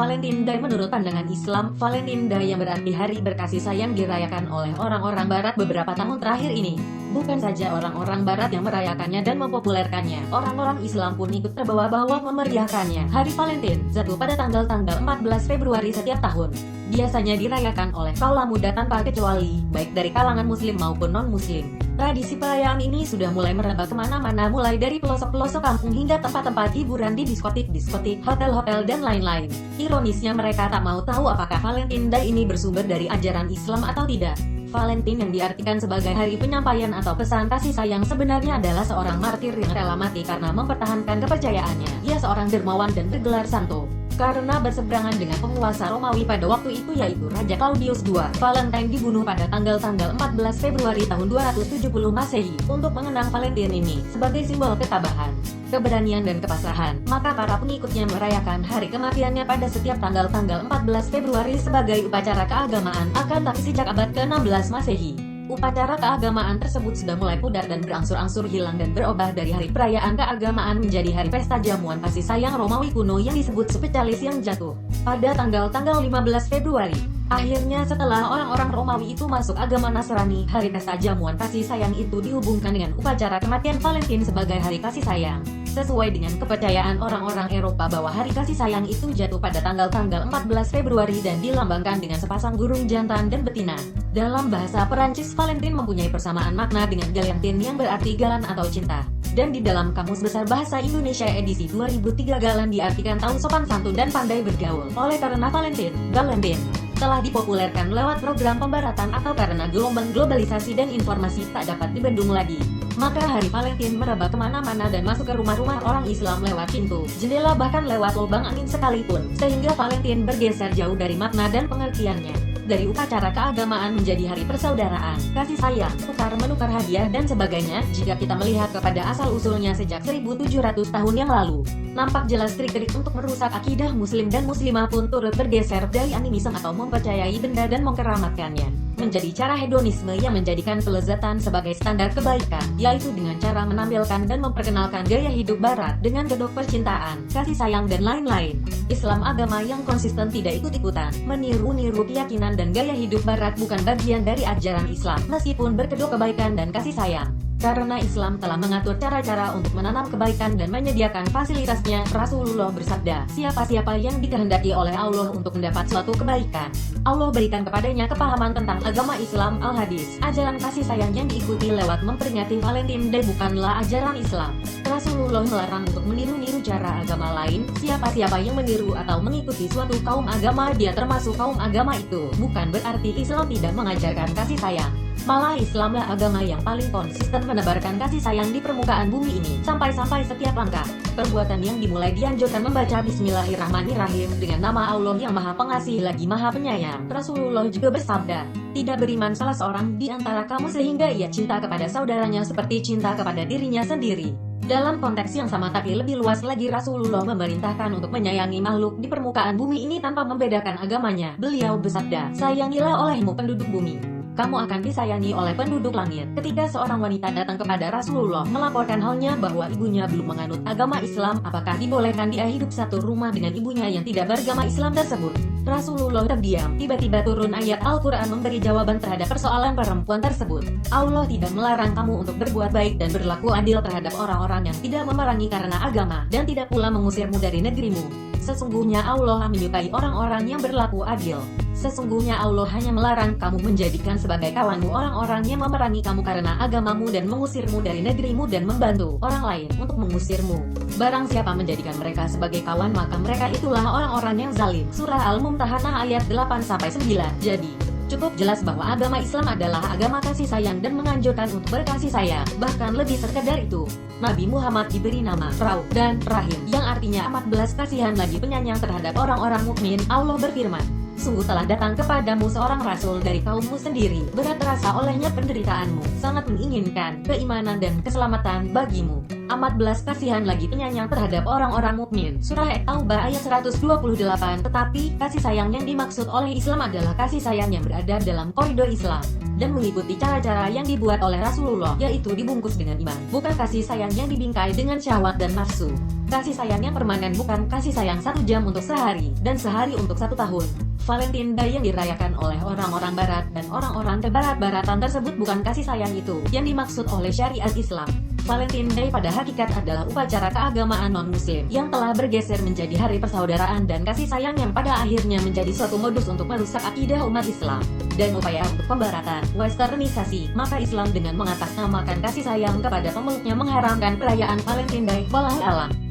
Valentine Day. Menurut pandangan Islam, Valentine Day yang berarti hari berkasih sayang dirayakan oleh orang-orang Barat beberapa tahun terakhir ini. Bukan saja orang-orang Barat yang merayakannya dan mempopulerkannya, orang-orang Islam pun ikut terbawa-bawa memeriahkannya. Hari Valentine jatuh pada tanggal 14 Februari setiap tahun. Biasanya dirayakan oleh kaula muda tanpa kecuali, baik dari kalangan muslim maupun non-muslim. Tradisi perayaan ini sudah mulai merebak kemana-mana, mulai dari pelosok-pelosok kampung hingga tempat-tempat hiburan di diskotik, hotel-hotel, dan lain-lain. Ironisnya mereka tak mau tahu apakah Valentine Day ini bersumber dari ajaran Islam atau tidak. Valentine yang diartikan sebagai hari penyampaian atau pesan kasih sayang sebenarnya adalah seorang martir yang rela mati karena mempertahankan kepercayaannya. Ia seorang dermawan dan bergelar santo. Karena berseberangan dengan penguasa Romawi pada waktu itu yaitu Raja Claudius II, Valentine dibunuh pada tanggal 14 Februari tahun 270 Masehi. Untuk mengenang Valentine ini sebagai simbol ketabahan, keberanian, dan kepasrahan, maka para pengikutnya merayakan hari kematiannya pada setiap tanggal 14 Februari sebagai upacara keagamaan. Akan tapi sejak abad ke-16 Masehi, upacara keagamaan tersebut sudah mulai pudar dan berangsur-angsur hilang dan berubah dari hari perayaan keagamaan menjadi hari pesta jamuan kasih sayang Romawi kuno yang disebut spesialis yang jatuh pada tanggal 15 Februari. Akhirnya setelah orang-orang Romawi itu masuk agama Nasrani, hari pesta jamuan kasih sayang itu dihubungkan dengan upacara kematian Valentine sebagai hari kasih sayang. Sesuai dengan kepercayaan orang-orang Eropa bahwa hari kasih sayang itu jatuh pada tanggal 14 Februari dan dilambangkan dengan sepasang burung jantan dan betina. Dalam bahasa Perancis, Valentine mempunyai persamaan makna dengan Galentine yang berarti galan atau cinta. Dan di dalam Kamus Besar Bahasa Indonesia edisi 2003, galan diartikan tahu sopan santun dan pandai bergaul. Oleh karena Valentine, Galentine telah dipopulerkan lewat program pembaratan atau karena gelombang globalisasi dan informasi tak dapat dibendung lagi, maka hari Valentine merebak kemana-mana dan masuk ke rumah-rumah orang Islam lewat pintu, jendela, bahkan lewat lubang angin sekalipun, sehingga Valentine bergeser jauh dari makna dan pengertiannya. Dari upacara keagamaan menjadi hari persaudaraan, kasih sayang, tukar-menukar hadiah, dan sebagainya. Jika kita melihat kepada asal-usulnya sejak 1700 tahun yang lalu, nampak jelas trik-trik untuk merusak akidah muslim dan muslimah pun turut bergeser dari animisme atau mempercayai benda dan mengkeramatkannya, menjadi cara hedonisme yang menjadikan kelezatan sebagai standar kebaikan, yaitu dengan cara menampilkan dan memperkenalkan gaya hidup barat dengan kedok percintaan, kasih sayang, dan lain-lain. Islam, agama yang konsisten, tidak ikut-ikutan meniru-niru keyakinan dan gaya hidup barat, bukan bagian dari ajaran Islam, meskipun berkedok kebaikan dan kasih sayang. Karena Islam telah mengatur cara-cara untuk menanam kebaikan dan menyediakan fasilitasnya. Rasulullah bersabda, siapa-siapa yang dikehendaki oleh Allah untuk mendapat suatu kebaikan, Allah berikan kepadanya kepahaman tentang agama Islam. Al-Hadis, ajaran kasih sayang yang diikuti lewat memperingati Valentine Day bukanlah ajaran Islam. Rasulullah melarang untuk meniru-niru cara agama lain. Siapa-siapa yang meniru atau mengikuti suatu kaum agama, dia termasuk kaum agama itu. Bukan berarti Islam tidak mengajarkan kasih sayang. Malah Islamlah agama yang paling konsisten menebarkan kasih sayang di permukaan bumi ini. Sampai-sampai setiap langkah perbuatan yang dimulai dianjurkan membaca Bismillahirrahmanirrahim dengan nama Allah yang Maha Pengasih lagi Maha Penyayang. Rasulullah juga bersabda, tidak beriman salah seorang di antara kamu sehingga ia cinta kepada saudaranya seperti cinta kepada dirinya sendiri. Dalam konteks yang sama tapi lebih luas lagi, Rasulullah memerintahkan untuk menyayangi makhluk di permukaan bumi ini tanpa membedakan agamanya. Beliau bersabda, sayangilah olehmu penduduk bumi, kamu akan disayangi oleh penduduk langit. Ketika seorang wanita datang kepada Rasulullah melaporkan halnya bahwa ibunya belum menganut agama Islam, apakah dibolehkan dia hidup satu rumah dengan ibunya yang tidak beragama Islam tersebut? Rasulullah terdiam. Tiba-tiba turun ayat Al-Quran memberi jawaban terhadap persoalan perempuan tersebut. Allah tidak melarang kamu untuk berbuat baik dan berlaku adil terhadap orang-orang yang tidak memerangi karena agama, dan tidak pula mengusirmu dari negerimu. Sesungguhnya Allah menyukai orang-orang yang berlaku adil. Sesungguhnya Allah hanya melarang kamu menjadikan sebagai kawanmu orang-orang yang memerangi kamu karena agamamu dan mengusirmu dari negerimu dan membantu orang lain untuk mengusirmu. Barang siapa menjadikan mereka sebagai kawan, maka mereka itulah orang-orang yang zalim. Surah Al-Mumtahanah ayat 8-9. Jadi, cukup jelas bahwa agama Islam adalah agama kasih sayang dan menganjurkan untuk berkasih sayang. Bahkan lebih sekedar itu, Nabi Muhammad diberi nama Rauf dan Rahim, yang artinya amat belas kasihan lagi penyayang terhadap orang-orang mukmin. Allah berfirman, sungguh telah datang kepadamu seorang rasul dari kaummu sendiri, berat terasa olehnya penderitaanmu, sangat menginginkan keimanan dan keselamatan bagimu, amat belas kasihan lagi penyayang terhadap orang-orang mukmin. Surah At-Taubah ayat 128. Tetapi kasih sayang yang dimaksud oleh Islam adalah kasih sayang yang berada dalam koridor Islam dan mengikuti cara-cara yang dibuat oleh Rasulullah, yaitu dibungkus dengan iman, bukan kasih sayang yang dibingkai dengan syahwat dan nafsu. Kasih sayang yang permanen bukan kasih sayang 1 jam untuk sehari, dan sehari untuk 1 tahun. Valentine Day yang dirayakan oleh orang-orang barat dan orang-orang kebarat-baratan tersebut bukan kasih sayang itu yang dimaksud oleh syariat Islam. Valentine Day pada hakikat adalah upacara keagamaan non-muslim yang telah bergeser menjadi hari persaudaraan dan kasih sayang yang pada akhirnya menjadi suatu modus untuk merusak akidah umat Islam dan upaya untuk pembaratan, westernisasi. Maka Islam dengan mengatasnamakan kasih sayang kepada pemeluknya mengharamkan perayaan Valentine Day. Wallahu a'lam.